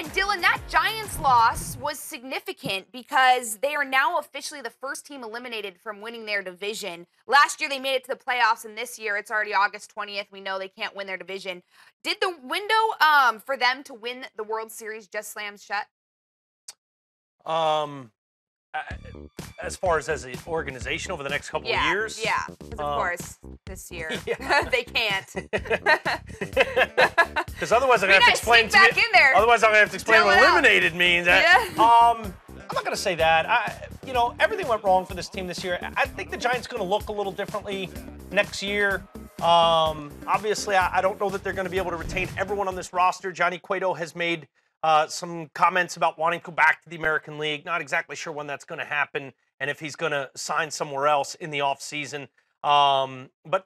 And Dylan, that Giants loss was significant because they are now officially the first team eliminated from winning their division. Last year they made it to the playoffs, and this year it's already August 20th. We know they can't win their division. Did the window for them to win the World Series just slam shut? Um, as far as an organization over the next couple of years, Yeah, because of course this year yeah. they can't. Because otherwise I'm gonna have to explain to back in there. Otherwise I'm gonna have to explain what eliminated means. Yeah. I'm not gonna say that. Everything went wrong for this team this year. I think the Giants are gonna look a little differently next year. Obviously, I don't know that they're gonna be able to retain everyone on this roster. Johnny Cueto has made some comments about wanting to go back to the American League. Not exactly sure when that's going to happen and if he's going to sign somewhere else in the offseason. But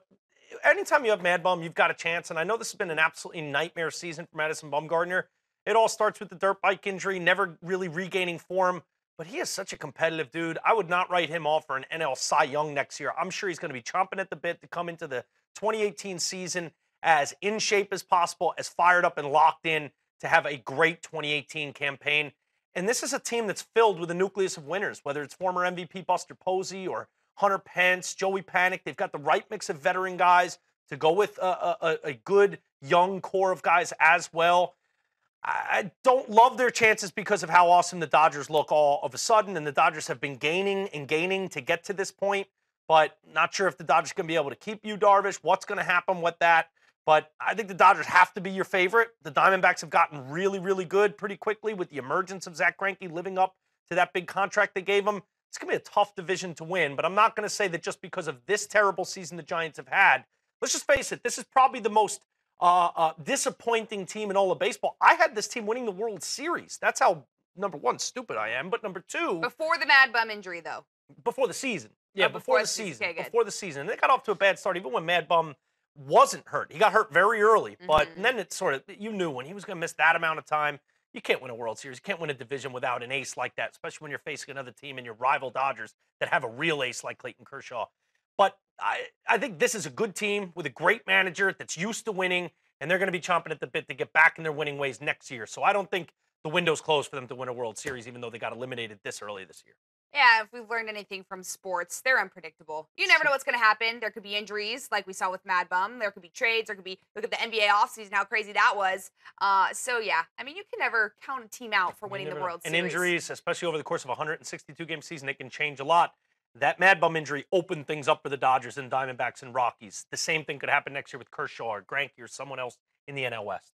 anytime you have Mad Bum, you've got a chance. And I know this has been an absolutely nightmare season for Madison Bumgarner. It all starts with the dirt bike injury, never really regaining form. But he is such a competitive dude. I would not write him off for an NL Cy Young next year. I'm sure he's going to be chomping at the bit to come into the 2018 season as in shape as possible, as fired up and locked in to have a great 2018 campaign. And this is a team that's filled with a nucleus of winners, whether it's former MVP Buster Posey or Hunter Pence, Joey Panic. They've got the right mix of veteran guys to go with a good young core of guys as well. I don't love their chances because of how awesome the Dodgers look all of a sudden, and the Dodgers have been gaining and gaining to get to this point, but not sure if the Dodgers are going to be able to keep Yu Darvish, what's going to happen with that. But I think the Dodgers have to be your favorite. The Diamondbacks have gotten really, really good pretty quickly with the emergence of Zach Greinke living up to that big contract they gave him. It's going to be a tough division to win, but I'm not going to say that just because of this terrible season the Giants have had. Let's just face it, this is probably the most disappointing team in all of baseball. I had this team winning the World Series. That's how, number one, stupid I am, but number two... Before the Mad Bum injury, though. Before the season. Yeah, before the season. Okay, before the season. And they got off to a bad start, even when Mad Bum wasn't hurt. He got hurt very early, but then it sort of, you knew when he was going to miss that amount of time, you can't win a World Series. You can't win a division without an ace like that, especially when you're facing another team and your rival Dodgers that have a real ace like Clayton Kershaw. But I think this is a good team with a great manager that's used to winning, and they're going to be chomping at the bit to get back in their winning ways next year. So I don't think the window's closed for them to win a World Series, even though they got eliminated this early this year. Yeah, if we've learned anything from sports, they're unpredictable. You never know what's going to happen. There could be injuries, like we saw with Mad Bum. There could be trades. There could be, look at the NBA offseason, how crazy that was. So, yeah, I mean, you can never count a team out for winning the World Series. And injuries, especially over the course of a 162-game season, they can change a lot. That Mad Bum injury opened things up for the Dodgers and Diamondbacks and Rockies. The same thing could happen next year with Kershaw or Greinke or someone else in the NL West.